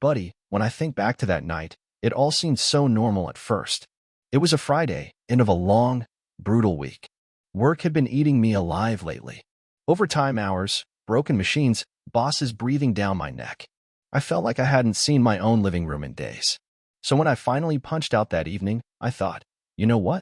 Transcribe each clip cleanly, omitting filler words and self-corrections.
Buddy, when I think back to that night, it all seemed so normal at first. It was a Friday, end of a long, brutal week. Work had been eating me alive lately. Overtime hours, broken machines, bosses breathing down my neck. I felt like I hadn't seen my own living room in days. So when I finally punched out that evening, I thought, you know what?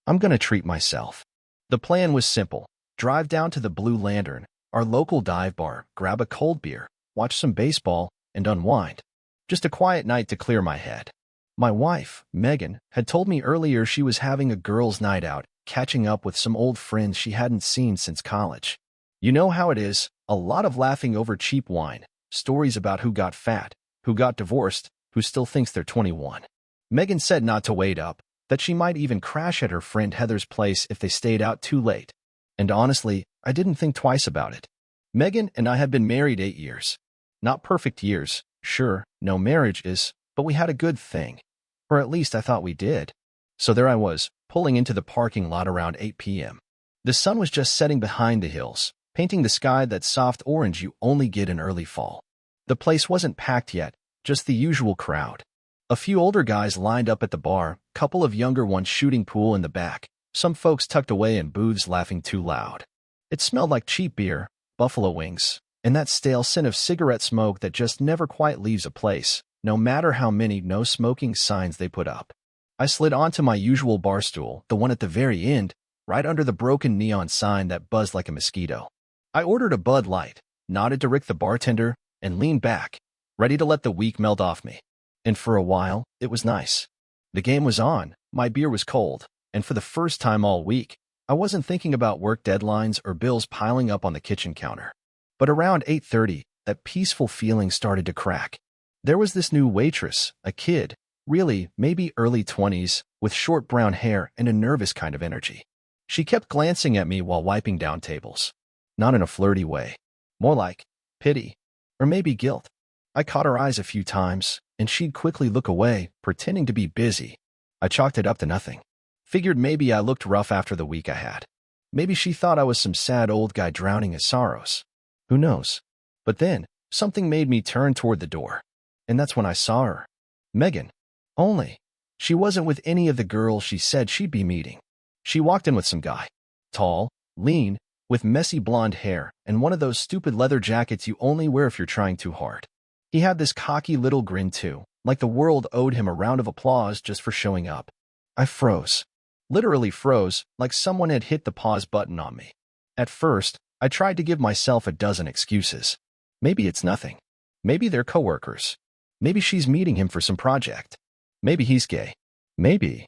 I'm gonna treat myself. The plan was simple. Drive down to the Blue Lantern, our local dive bar, grab a cold beer, watch some baseball, and unwind. Just a quiet night to clear my head. My wife, Megan, had told me earlier she was having a girls' night out, catching up with some old friends she hadn't seen since college. You know how it is, a lot of laughing over cheap wine, stories about who got fat, who got divorced, who still thinks they're 21. Megan said not to wait up, that she might even crash at her friend Heather's place if they stayed out too late. And honestly, I didn't think twice about it. Megan and I had been married 8 years. Not perfect years, sure, no marriage is, but we had a good thing. Or at least I thought we did. So there I was, pulling into the parking lot around 8 p.m. The sun was just setting behind the hills, painting the sky that soft orange you only get in early fall. The place wasn't packed yet, just the usual crowd. A few older guys lined up at the bar, couple of younger ones shooting pool in the back, some folks tucked away in booths laughing too loud. It smelled like cheap beer, buffalo wings, and that stale scent of cigarette smoke that just never quite leaves a place, no matter how many no smoking signs they put up. I slid onto my usual bar stool, the one at the very end, right under the broken neon sign that buzzed like a mosquito. I ordered a Bud Light, nodded to Rick the bartender, and leaned back, ready to let the week melt off me. And for a while, it was nice. The game was on, my beer was cold, and for the first time all week, I wasn't thinking about work deadlines or bills piling up on the kitchen counter. But around 8:30, that peaceful feeling started to crack. There was this new waitress, a kid, really, maybe early 20s, with short brown hair and a nervous kind of energy. She kept glancing at me while wiping down tables. Not in a flirty way. More like pity, or maybe guilt. I caught her eyes a few times, and she'd quickly look away, pretending to be busy. I chalked it up to nothing. Figured maybe I looked rough after the week I had. Maybe she thought I was some sad old guy drowning his sorrows. Who knows? But then, something made me turn toward the door. And that's when I saw her. Megan. Only. She wasn't with any of the girls she said she'd be meeting. She walked in with some guy. Tall, lean, with messy blonde hair and one of those stupid leather jackets you only wear if you're trying too hard. He had this cocky little grin too, like the world owed him a round of applause just for showing up. I froze. Literally froze, like someone had hit the pause button on me. At first, I tried to give myself a dozen excuses. Maybe it's nothing. Maybe they're coworkers. Maybe she's meeting him for some project. Maybe he's gay. Maybe.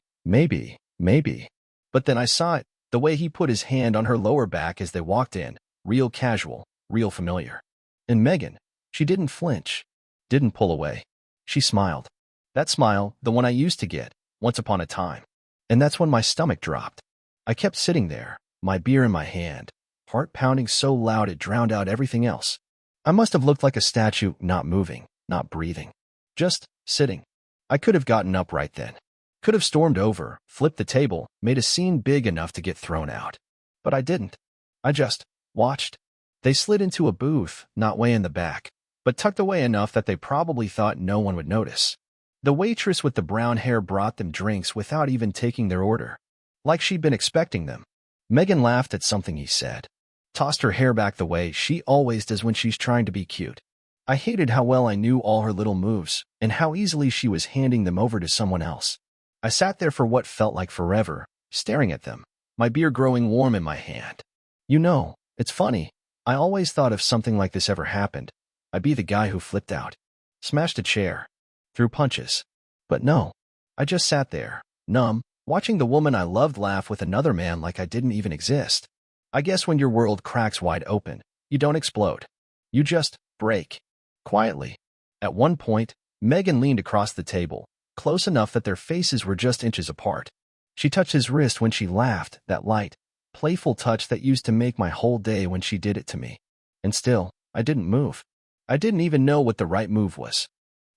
But then I saw it, the way he put his hand on her lower back as they walked in, real casual, real familiar. And Megan, she didn't flinch, didn't pull away. She smiled. That smile, the one I used to get, once upon a time. And that's when my stomach dropped. I kept sitting there, my beer in my hand, heart pounding so loud it drowned out everything else. I must have looked like a statue, not moving, not breathing. Just sitting. I could have gotten up right then. Could have stormed over, flipped the table, made a scene big enough to get thrown out. But I didn't. I just watched. They slid into a booth, not way in the back, but tucked away enough that they probably thought no one would notice. The waitress with the brown hair brought them drinks without even taking their order. Like she'd been expecting them. Megan laughed at something he said. Tossed her hair back the way she always does when she's trying to be cute. I hated how well I knew all her little moves, and how easily she was handing them over to someone else. I sat there for what felt like forever, staring at them, my beer growing warm in my hand. It's funny. I always thought if something like this ever happened, I'd be the guy who flipped out, smashed a chair, threw punches. But no, I just sat there, numb, watching the woman I loved laugh with another man like I didn't even exist. I guess when your world cracks wide open, you don't explode. You just break. Quietly. At one point, Megan leaned across the table, close enough that their faces were just inches apart. She touched his wrist when she laughed, that light, playful touch that used to make my whole day when she did it to me. And still, I didn't move. I didn't even know what the right move was.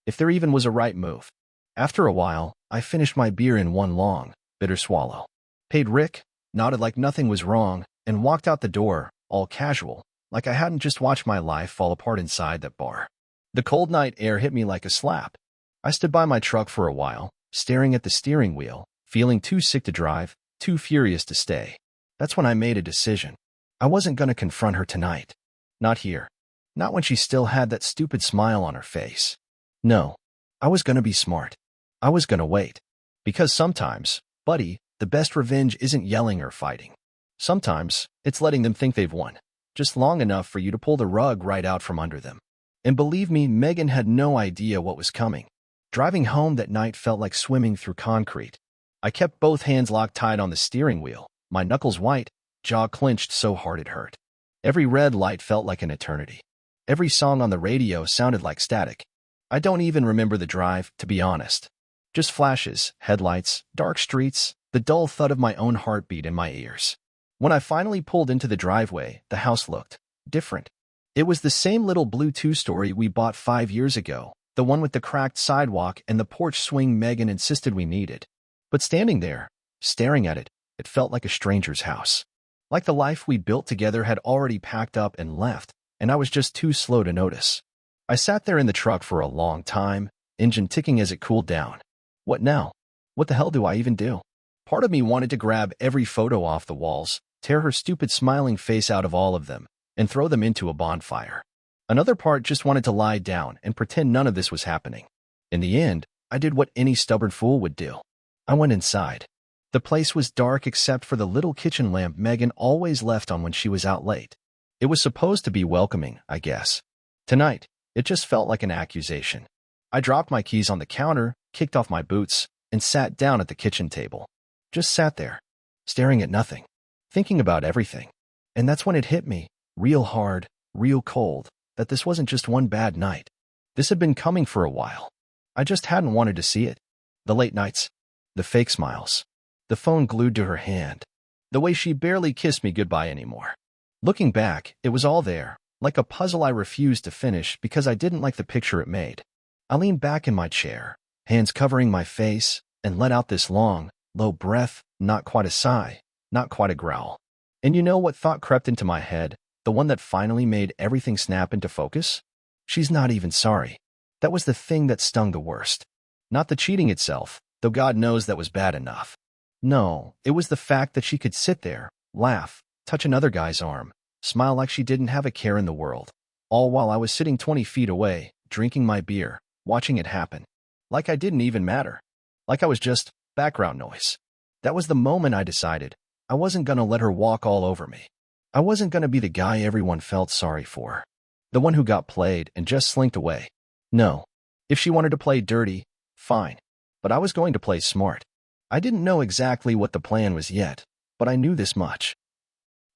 If there even was a right move. After a while, I finished my beer in one long, bitter swallow. Paid Rick, nodded like nothing was wrong, and walked out the door, all casual, like I hadn't just watched my life fall apart inside that bar. The cold night air hit me like a slap. I stood by my truck for a while, staring at the steering wheel, feeling too sick to drive, too furious to stay. That's when I made a decision. I wasn't going to confront her tonight. Not here. Not when she still had that stupid smile on her face. No. I was going to be smart. I was going to wait. Because sometimes, buddy, the best revenge isn't yelling or fighting. Sometimes, it's letting them think they've won, just long enough for you to pull the rug right out from under them. And believe me, Megan had no idea what was coming. Driving home that night felt like swimming through concrete. I kept both hands locked tight on the steering wheel, my knuckles white, jaw clenched so hard it hurt. Every red light felt like an eternity. Every song on the radio sounded like static. I don't even remember the drive, to be honest. Just flashes, headlights, dark streets, the dull thud of my own heartbeat in my ears. When I finally pulled into the driveway, the house looked different. It was the same little blue two-story we bought 5 years ago, the one with the cracked sidewalk and the porch swing Megan insisted we needed. But standing there, staring at it, it felt like a stranger's house. Like the life we built together had already packed up and left, and I was just too slow to notice. I sat there in the truck for a long time, engine ticking as it cooled down. What now? What the hell do I even do? Part of me wanted to grab every photo off the walls, tear her stupid smiling face out of all of them, and throw them into a bonfire. Another part just wanted to lie down and pretend none of this was happening. In the end, I did what any stubborn fool would do. I went inside. The place was dark except for the little kitchen lamp Megan always left on when she was out late. It was supposed to be welcoming, I guess. Tonight, it just felt like an accusation. I dropped my keys on the counter, kicked off my boots, and sat down at the kitchen table. Just sat there, staring at nothing, thinking about everything. And that's when it hit me, real hard, real cold, that this wasn't just one bad night. This had been coming for a while. I just hadn't wanted to see it. The late nights, the fake smiles, the phone glued to her hand, the way she barely kissed me goodbye anymore. Looking back, it was all there, like a puzzle I refused to finish because I didn't like the picture it made. I leaned back in my chair, hands covering my face, and let out this long, low breath, not quite a sigh, not quite a growl. And you know what thought crept into my head, the one that finally made everything snap into focus? She's not even sorry. That was the thing that stung the worst. Not the cheating itself, though God knows that was bad enough. No, it was the fact that she could sit there, laugh, touch another guy's arm, smile like she didn't have a care in the world, all while I was sitting 20 feet away, drinking my beer, watching it happen. Like I didn't even matter. Like I was just background noise. That was the moment I decided I wasn't going to let her walk all over me. I wasn't going to be the guy everyone felt sorry for. The one who got played and just slinked away. No. If she wanted to play dirty, fine. But I was going to play smart. I didn't know exactly what the plan was yet, but I knew this much.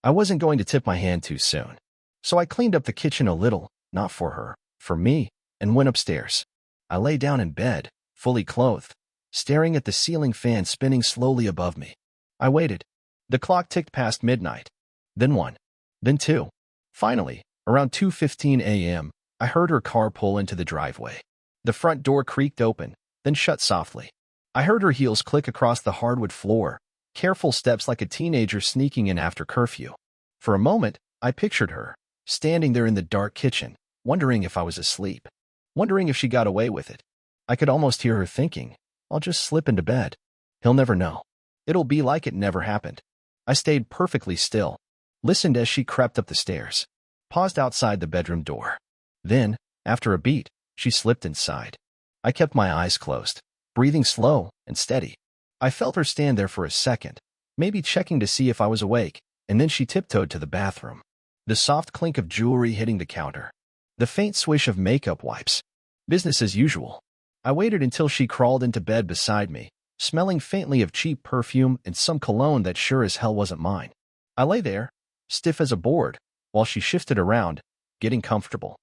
I wasn't going to tip my hand too soon. So I cleaned up the kitchen a little, not for her, for me, and went upstairs. I lay down in bed, fully clothed, staring at the ceiling fan spinning slowly above me. I waited. The clock ticked past midnight. Then 1. Then 2. Finally, around 2:15 a.m., I heard her car pull into the driveway. The front door creaked open, then shut softly. I heard her heels click across the hardwood floor, careful steps like a teenager sneaking in after curfew. For a moment, I pictured her, standing there in the dark kitchen, wondering if I was asleep, wondering if she got away with it. I could almost hear her thinking, I'll just slip into bed. He'll never know. It'll be like it never happened. I stayed perfectly still, listened as she crept up the stairs, paused outside the bedroom door. Then, after a beat, she slipped inside. I kept my eyes closed, breathing slow and steady. I felt her stand there for a second, maybe checking to see if I was awake, and then she tiptoed to the bathroom. The soft clink of jewelry hitting the counter. The faint swish of makeup wipes. Business as usual. I waited until she crawled into bed beside me, smelling faintly of cheap perfume and some cologne that sure as hell wasn't mine. I lay there, stiff as a board, while she shifted around, getting comfortable.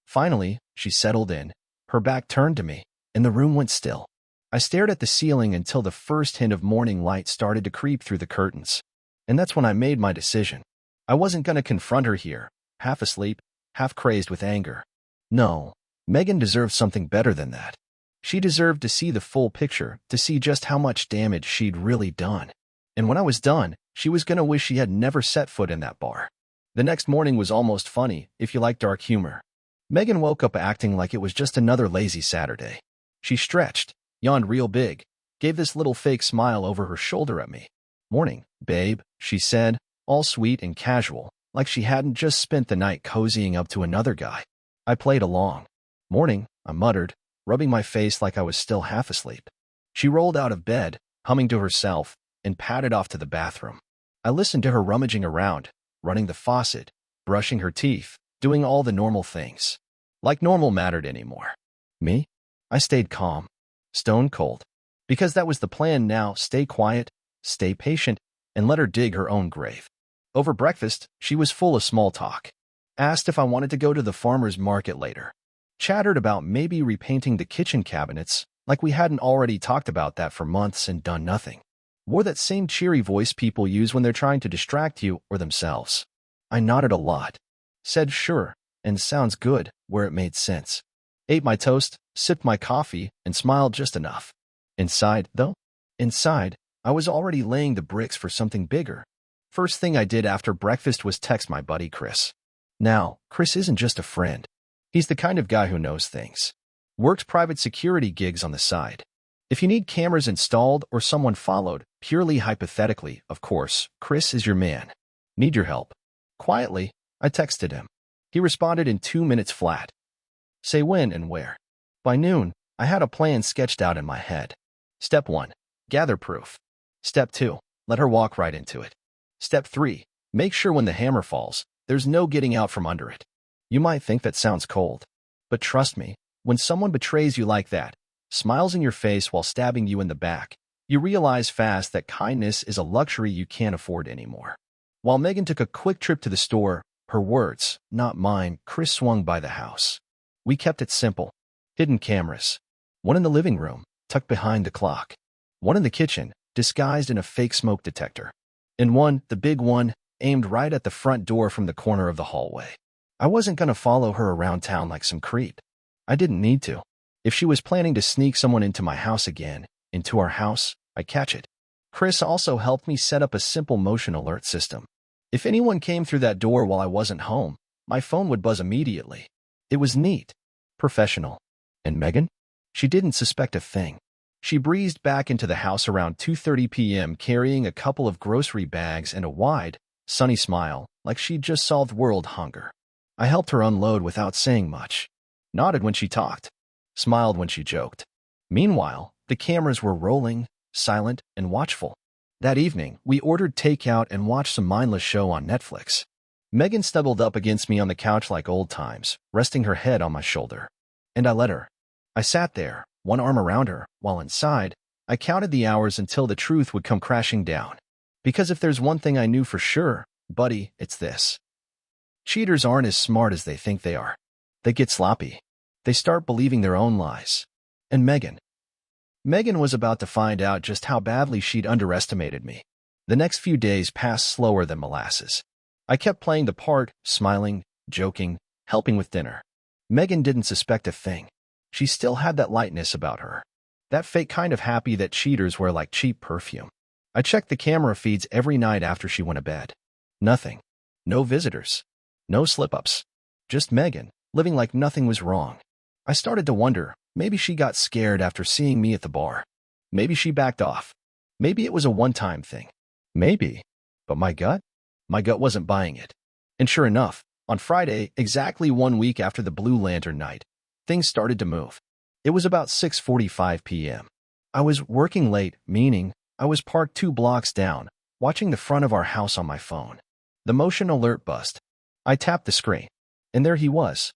Finally, she settled in, her back turned to me, and the room went still. I stared at the ceiling until the first hint of morning light started to creep through the curtains. And that's when I made my decision. I wasn't going to confront her here, half asleep, half crazed with anger. No, Megan deserved something better than that. She deserved to see the full picture, to see just how much damage she'd really done. And when I was done, she was going to wish she had never set foot in that bar. The next morning was almost funny, if you like dark humor. Megan woke up acting like it was just another lazy Saturday. She stretched, yawned real big, gave this little fake smile over her shoulder at me. "Morning, babe," she said, all sweet and casual, like she hadn't just spent the night cozying up to another guy. I played along. "Morning," I muttered, rubbing my face like I was still half asleep. She rolled out of bed, humming to herself, and padded off to the bathroom. I listened to her rummaging around, running the faucet, brushing her teeth, doing all the normal things. Like normal mattered anymore. Me? I stayed calm, stone cold. Because that was the plan now: stay quiet, stay patient, and let her dig her own grave. Over breakfast, she was full of small talk. Asked if I wanted to go to the farmer's market later. Chattered about maybe repainting the kitchen cabinets, like we hadn't already talked about that for months and done nothing. Wore that same cheery voice people use when they're trying to distract you or themselves. I nodded a lot. Said sure, and sounds good, where it made sense. Ate my toast, sipped my coffee, and smiled just enough. Inside, though? Inside, I was already laying the bricks for something bigger. First thing I did after breakfast was text my buddy Chris. Now, Chris isn't just a friend. He's the kind of guy who knows things. Works private security gigs on the side. If you need cameras installed or someone followed, purely hypothetically, of course, Chris is your man. Need your help. Quietly, I texted him. He responded in 2 minutes flat. Say when and where. By noon, I had a plan sketched out in my head. Step 1. Gather proof. Step 2. Let her walk right into it. Step 3. Make sure when the hammer falls, there's no getting out from under it. You might think that sounds cold. But trust me, when someone betrays you like that, smiles in your face while stabbing you in the back, you realize fast that kindness is a luxury you can't afford anymore. While Megan took a quick trip to the store, her words, not mine, Chris swung by the house. We kept it simple. Hidden cameras. One in the living room, tucked behind the clock. One in the kitchen, disguised in a fake smoke detector. And one, the big one, aimed right at the front door from the corner of the hallway. I wasn't going to follow her around town like some creep. I didn't need to. If she was planning to sneak someone into my house again, into our house, I'd catch it. Chris also helped me set up a simple motion alert system. If anyone came through that door while I wasn't home, my phone would buzz immediately. It was neat. Professional. And Megan? She didn't suspect a thing. She breezed back into the house around 2:30 p.m. carrying a couple of grocery bags and a wide, sunny smile, like she'd just solved world hunger. I helped her unload without saying much. Nodded when she talked. Smiled when she joked. Meanwhile, the cameras were rolling, silent and watchful. That evening, we ordered takeout and watched some mindless show on Netflix. Megan snuggled up against me on the couch like old times, resting her head on my shoulder. And I let her. I sat there, one arm around her, while inside, I counted the hours until the truth would come crashing down. Because if there's one thing I knew for sure, buddy, it's this. Cheaters aren't as smart as they think they are. They get sloppy. They start believing their own lies. And Megan was about to find out just how badly she'd underestimated me. The next few days passed slower than molasses. I kept playing the part, smiling, joking, helping with dinner. Megan didn't suspect a thing. She still had that lightness about her. That fake kind of happy that cheaters wear like cheap perfume. I checked the camera feeds every night after she went to bed. Nothing. No visitors. No slip-ups. Just Megan, living like nothing was wrong. I started to wonder, maybe she got scared after seeing me at the bar. Maybe she backed off. Maybe it was a one-time thing. Maybe. But my gut? My gut wasn't buying it. And sure enough, on Friday, exactly 1 week after the Blue Lantern night, things started to move. It was about 6:45 p.m. I was working late, meaning I was parked 2 blocks down, watching the front of our house on my phone. The motion alert buzzed. I tapped the screen, and there he was.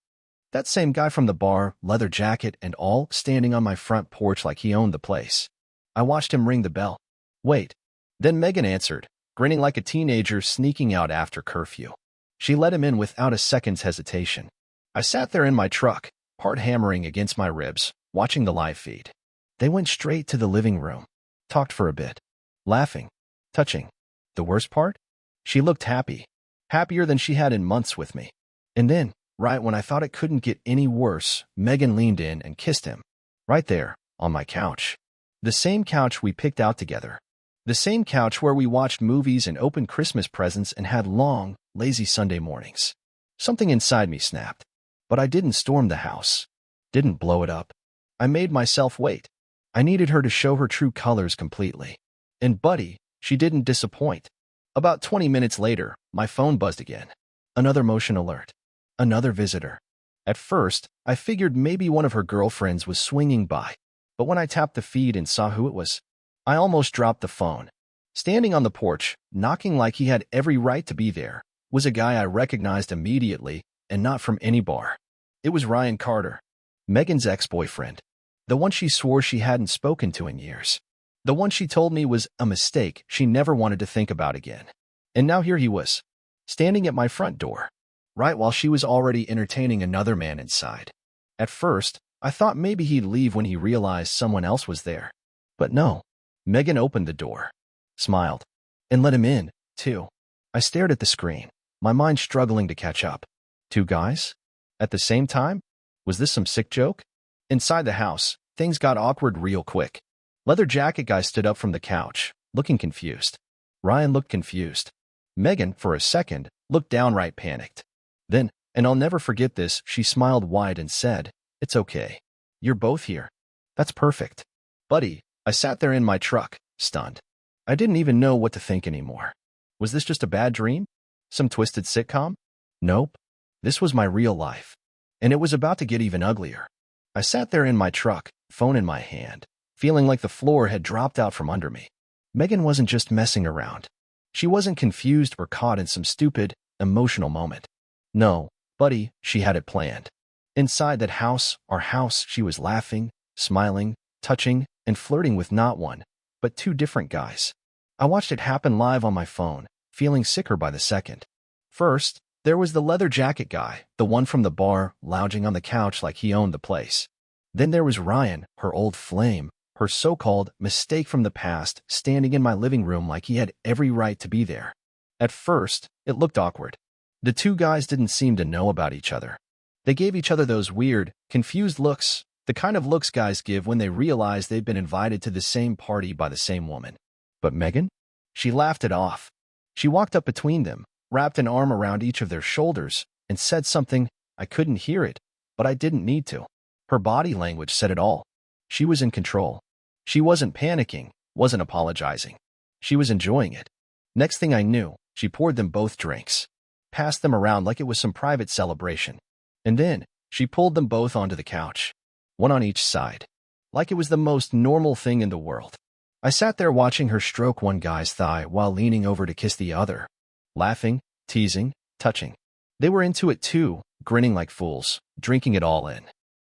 That same guy from the bar, leather jacket and all, standing on my front porch like he owned the place. I watched him ring the bell. Wait. Then Megan answered, grinning like a teenager sneaking out after curfew. She let him in without a second's hesitation. I sat there in my truck, heart hammering against my ribs, watching the live feed. They went straight to the living room, talked for a bit, laughing, touching. The worst part? She looked happy, happier than she had in months with me. And then, right when I thought it couldn't get any worse, Megan leaned in and kissed him. Right there, on my couch. The same couch we picked out together. The same couch where we watched movies and opened Christmas presents and had long, lazy Sunday mornings. Something inside me snapped. But I didn't storm the house. Didn't blow it up. I made myself wait. I needed her to show her true colors completely. And buddy, she didn't disappoint. About 20 minutes later, my phone buzzed again. Another motion alert. Another visitor. At first, I figured maybe one of her girlfriends was swinging by. But when I tapped the feed and saw who it was, I almost dropped the phone. Standing on the porch, knocking like he had every right to be there, was a guy I recognized immediately, and not from any bar. It was Ryan Carter, Megan's ex-boyfriend. The one she swore she hadn't spoken to in years. The one she told me was a mistake she never wanted to think about again. And now here he was, standing at my front door, right while she was already entertaining another man inside. At first, I thought maybe he'd leave when he realized someone else was there. But no. Megan opened the door, smiled, and let him in, too. I stared at the screen, my mind struggling to catch up. 2 guys? At the same time? Was this some sick joke? Inside the house, things got awkward real quick. Leather jacket guy stood up from the couch, looking confused. Ryan looked confused. Megan, for a second, looked downright panicked. Then, and I'll never forget this, she smiled wide and said, "It's okay. You're both here. That's perfect." Buddy, I sat there in my truck, stunned. I didn't even know what to think anymore. Was this just a bad dream? Some twisted sitcom? Nope. This was my real life. And it was about to get even uglier. I sat there in my truck, phone in my hand, feeling like the floor had dropped out from under me. Megan wasn't just messing around. She wasn't confused or caught in some stupid, emotional moment. No, buddy, she had it planned. Inside that house, our house, she was laughing, smiling, touching, and flirting with not one, but 2 different guys. I watched it happen live on my phone, feeling sicker by the second. First, there was the leather jacket guy, the one from the bar, lounging on the couch like he owned the place. Then there was Ryan, her old flame, her so-called mistake from the past, standing in my living room like he had every right to be there. At first, it looked awkward. The 2 guys didn't seem to know about each other. They gave each other those weird, confused looks, the kind of looks guys give when they realize they've been invited to the same party by the same woman. But Megan? She laughed it off. She walked up between them, wrapped an arm around each of their shoulders, and said something. I couldn't hear it, but I didn't need to. Her body language said it all. She was in control. She wasn't panicking, wasn't apologizing. She was enjoying it. Next thing I knew, she poured them both drinks, passed them around like it was some private celebration. And then, she pulled them both onto the couch, one on each side, like it was the most normal thing in the world. I sat there watching her stroke one guy's thigh while leaning over to kiss the other, laughing, teasing, touching. They were into it too, grinning like fools, drinking it all in.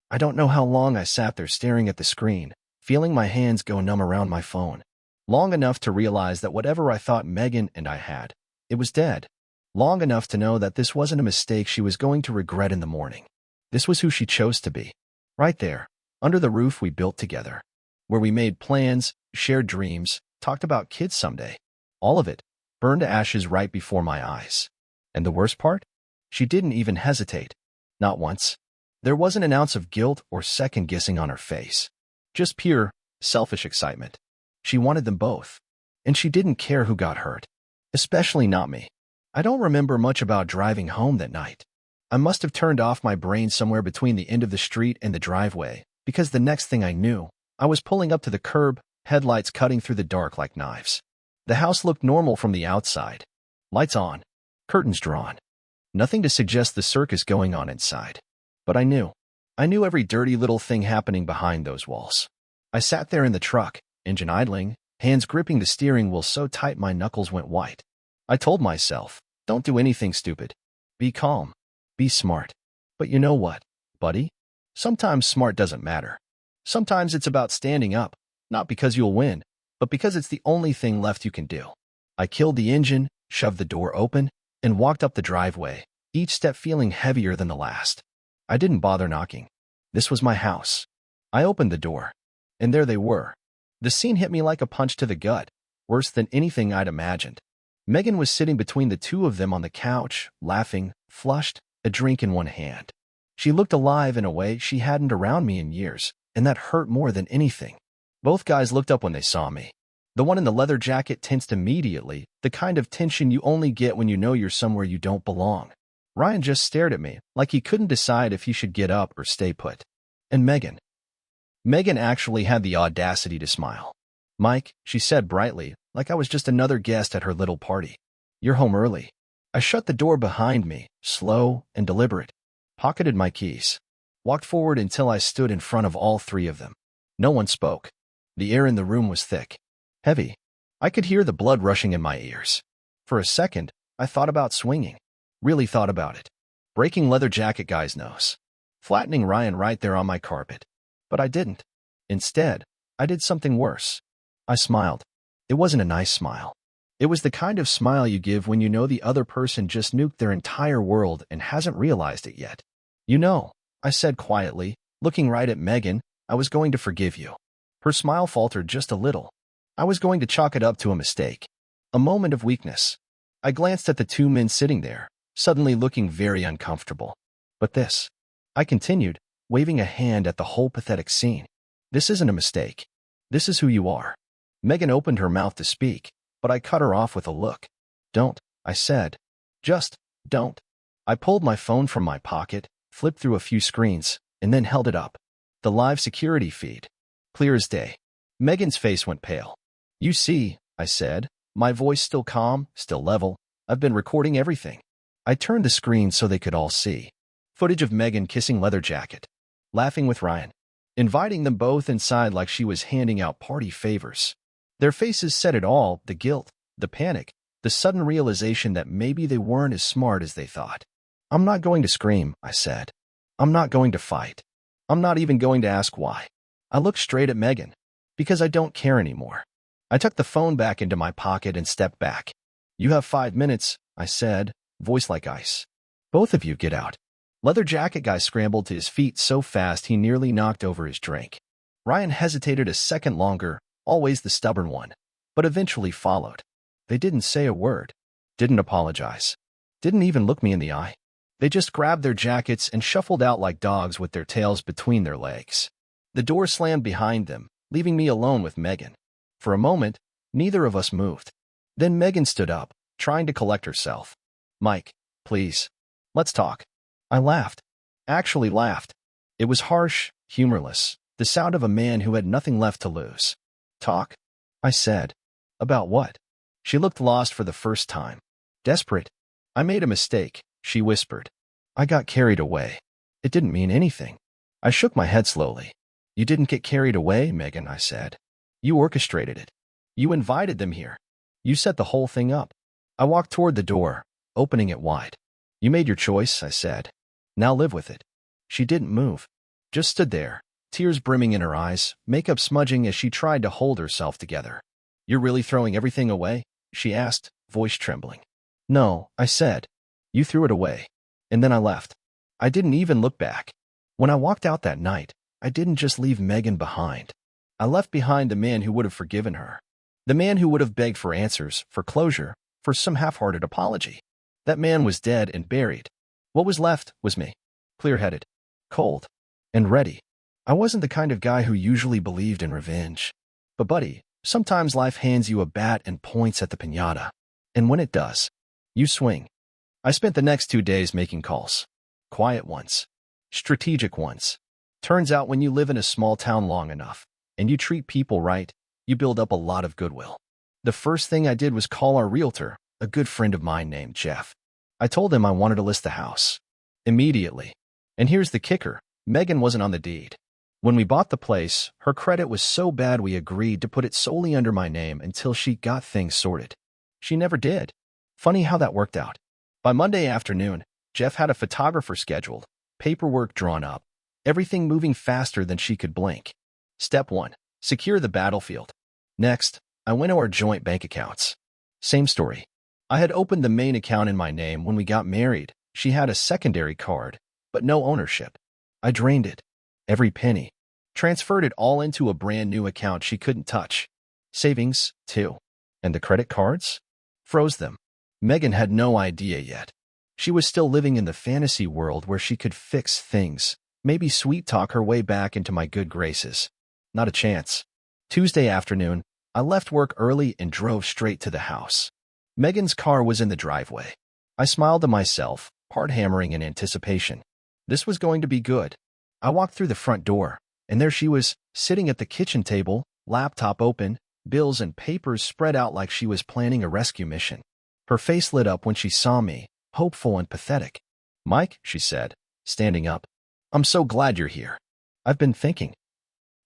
I don't know how long I sat there staring at the screen, feeling my hands go numb around my phone. Long enough to realize that whatever I thought Megan and I had, it was dead. Long enough to know that this wasn't a mistake she was going to regret in the morning. This was who she chose to be. Right there, under the roof we built together, where we made plans, shared dreams, talked about kids someday. All of it burned to ashes right before my eyes. And the worst part? She didn't even hesitate. Not once. There wasn't an ounce of guilt or second-guessing on her face. Just pure, selfish excitement. She wanted them both. And she didn't care who got hurt. Especially not me. I don't remember much about driving home that night. I must have turned off my brain somewhere between the end of the street and the driveway, because the next thing I knew, I was pulling up to the curb, headlights cutting through the dark like knives. The house looked normal from the outside. Lights on, curtains drawn. Nothing to suggest the circus going on inside. But I knew. I knew every dirty little thing happening behind those walls. I sat there in the truck, engine idling, hands gripping the steering wheel so tight my knuckles went white. I told myself, don't do anything stupid. Be calm. Be smart. But you know what, buddy? Sometimes smart doesn't matter. Sometimes it's about standing up, not because you'll win, but because it's the only thing left you can do. I killed the engine, shoved the door open, and walked up the driveway, each step feeling heavier than the last. I didn't bother knocking. This was my house. I opened the door, and there they were. The scene hit me like a punch to the gut, worse than anything I'd imagined. Megan was sitting between the 2 of them on the couch, laughing, flushed, a drink in one hand. She looked alive in a way she hadn't around me in years, and that hurt more than anything. Both guys looked up when they saw me. The one in the leather jacket tensed immediately, the kind of tension you only get when you know you're somewhere you don't belong. Ryan just stared at me, like he couldn't decide if he should get up or stay put. And Megan actually had the audacity to smile. "Mike," she said brightly, like I was just another guest at her little party. "You're home early." I shut the door behind me, slow and deliberate, pocketed my keys, walked forward until I stood in front of all three of them. No one spoke. The air in the room was thick, heavy. I could hear the blood rushing in my ears. For a second, I thought about swinging. Really thought about it. Breaking leather jacket guy's nose. Flattening Ryan right there on my carpet. But I didn't. Instead, I did something worse. I smiled. It wasn't a nice smile. It was the kind of smile you give when you know the other person just nuked their entire world and hasn't realized it yet. "You know," I said quietly, looking right at Megan, "I was going to forgive you." Her smile faltered just a little. I was going to chalk it up to a mistake. A moment of weakness. I glanced at the two men sitting there, suddenly looking very uncomfortable. "But this," I continued, waving a hand at the whole pathetic scene. "This isn't a mistake. This is who you are." Megan opened her mouth to speak, but I cut her off with a look. "Don't," I said. "Just don't." I pulled my phone from my pocket, flipped through a few screens, and then held it up. The live security feed. Clear as day. Megan's face went pale. "You see," I said, my voice still calm, still level. "I've been recording everything." I turned the screen so they could all see. Footage of Megan kissing leather jacket, laughing with Ryan, inviting them both inside like she was handing out party favors. Their faces said it all, the guilt, the panic, the sudden realization that maybe they weren't as smart as they thought. "I'm not going to scream," I said. "I'm not going to fight. I'm not even going to ask why." I looked straight at Megan. "Because I don't care anymore." I took the phone back into my pocket and stepped back. "You have 5 minutes," I said, voice like ice. "Both of you get out." Leather jacket guy scrambled to his feet so fast he nearly knocked over his drink. Ryan hesitated a second longer, always the stubborn one, but eventually followed. They didn't say a word, didn't apologize, didn't even look me in the eye. They just grabbed their jackets and shuffled out like dogs with their tails between their legs. The door slammed behind them, leaving me alone with Megan. For a moment, neither of us moved. Then Megan stood up, trying to collect herself. "Mike, please, let's talk." I laughed. Actually laughed. It was harsh, humorless, the sound of a man who had nothing left to lose. "Talk?" I said. "About what?" She looked lost for the first time. Desperate. "I made a mistake," she whispered. "I got carried away. It didn't mean anything." I shook my head slowly. "You didn't get carried away, Megan," I said. "You orchestrated it. You invited them here. You set the whole thing up." I walked toward the door, opening it wide. "You made your choice," I said. "Now live with it." She didn't move. Just stood there, tears brimming in her eyes, makeup smudging as she tried to hold herself together. "You're really throwing everything away?" she asked, voice trembling. "No," I said. "You threw it away. And then I left." I didn't even look back. When I walked out that night, I didn't just leave Megan behind. I left behind the man who would have forgiven her. The man who would have begged for answers, for closure, for some half-hearted apology. That man was dead and buried. What was left was me. Clear-headed, cold, and ready. I wasn't the kind of guy who usually believed in revenge. But buddy, sometimes life hands you a bat and points at the piñata. And when it does, you swing. I spent the next 2 days making calls. Quiet ones. Strategic ones. Turns out when you live in a small town long enough, and you treat people right, you build up a lot of goodwill. The first thing I did was call our realtor, a good friend of mine named Jeff. I told him I wanted to list the house. Immediately. And here's the kicker, Megan wasn't on the deed. When we bought the place, her credit was so bad we agreed to put it solely under my name until she got things sorted. She never did. Funny how that worked out. By Monday afternoon, Jeff had a photographer scheduled, paperwork drawn up, everything moving faster than she could blink. Step 1. Secure the battlefield. Next, I went to our joint bank accounts. Same story. I had opened the main account in my name when we got married. She had a secondary card, but no ownership. I drained it. Every penny. Transferred it all into a brand new account she couldn't touch. Savings, too. And the credit cards? Froze them. Megan had no idea yet. She was still living in the fantasy world where she could fix things, maybe sweet-talk her way back into my good graces. Not a chance. Tuesday afternoon, I left work early and drove straight to the house. Megan's car was in the driveway. I smiled to myself, hard hammering in anticipation. This was going to be good. I walked through the front door, and there she was, sitting at the kitchen table, laptop open, bills and papers spread out like she was planning a rescue mission. Her face lit up when she saw me, hopeful and pathetic. "Mike," she said, standing up. "I'm so glad you're here. I've been thinking."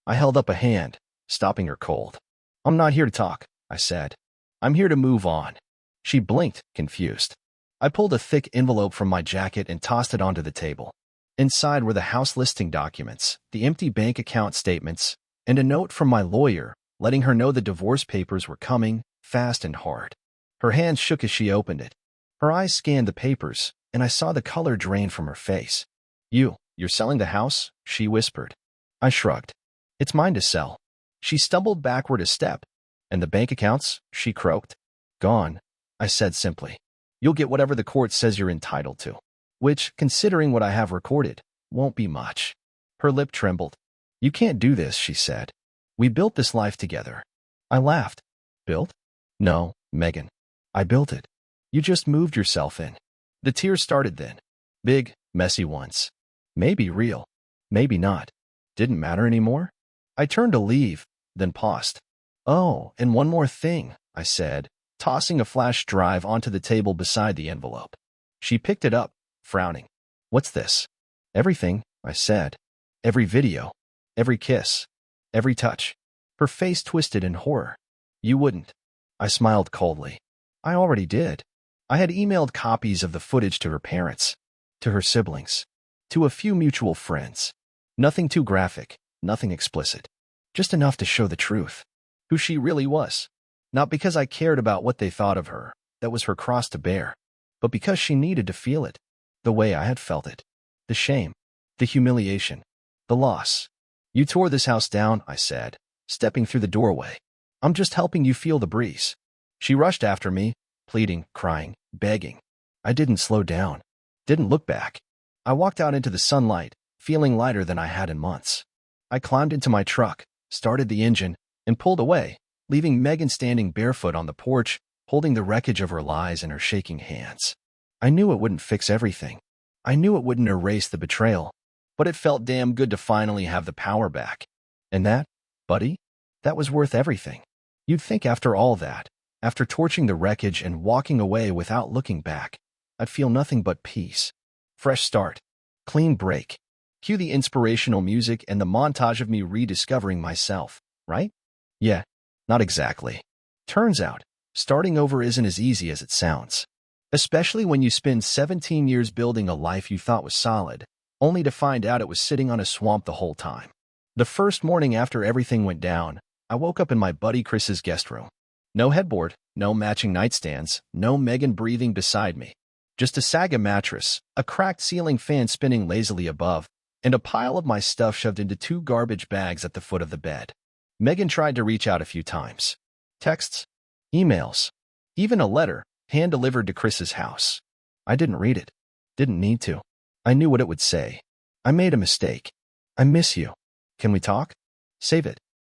I held up a hand, stopping her cold. "I'm not here to talk," I said. "I'm here to move on." She blinked, confused. I pulled a thick envelope from my jacket and tossed it onto the table. Inside were the house listing documents, the empty bank account statements, and a note from my lawyer, letting her know the divorce papers were coming, fast and hard. Her hand shook as she opened it. Her eyes scanned the papers, and I saw the color drain from her face. You're selling the house?" she whispered. I shrugged. "It's mine to sell." She stumbled backward a step. "And the bank accounts?" she croaked. "Gone," I said simply. "You'll get whatever the court says you're entitled to. Which, considering what I have recorded, won't be much." Her lip trembled. "You can't do this," she said. "We built this life together." I laughed. "Built?" "No, Megan. I built it. You just moved yourself in." The tears started then. Big, messy ones. Maybe real. Maybe not. Didn't matter anymore. I turned to leave, then paused. "Oh, and one more thing," I said, tossing a flash drive onto the table beside the envelope. She picked it up, frowning. "What's this?" "Everything," I said. "Every video. Every kiss. Every touch." Her face twisted in horror. "You wouldn't." I smiled coldly. "I already did." I had emailed copies of the footage to her parents, to her siblings, to a few mutual friends. Nothing too graphic, nothing explicit. Just enough to show the truth. Who she really was. Not because I cared about what they thought of her, that was her cross to bear, but because she needed to feel it, the way I had felt it. The shame, the humiliation, the loss. "You tore this house down," I said, stepping through the doorway. "I'm just helping you feel the breeze." She rushed after me, pleading, crying, begging. I didn't slow down, didn't look back. I walked out into the sunlight, feeling lighter than I had in months. I climbed into my truck, started the engine, and pulled away, leaving Megan standing barefoot on the porch, holding the wreckage of her lies in her shaking hands. I knew it wouldn't fix everything. I knew it wouldn't erase the betrayal, but it felt damn good to finally have the power back. And that, buddy, that was worth everything. You'd think after all that, after torching the wreckage and walking away without looking back, I'd feel nothing but peace. Fresh start. Clean break. Cue the inspirational music and the montage of me rediscovering myself, right? Yeah, not exactly. Turns out, starting over isn't as easy as it sounds. Especially when you spend 17 years building a life you thought was solid, only to find out it was sitting on a swamp the whole time. The first morning after everything went down, I woke up in my buddy Chris's guest room. No headboard, no matching nightstands, no Megan breathing beside me. Just a saga mattress, a cracked ceiling fan spinning lazily above, and a pile of my stuff shoved into 2 garbage bags at the foot of the bed. Megan tried to reach out a few times. Texts, emails, even a letter, hand-delivered to Chris's house. I didn't read it. Didn't need to. I knew what it would say. "I made a mistake. I miss you. Can we talk? Save it."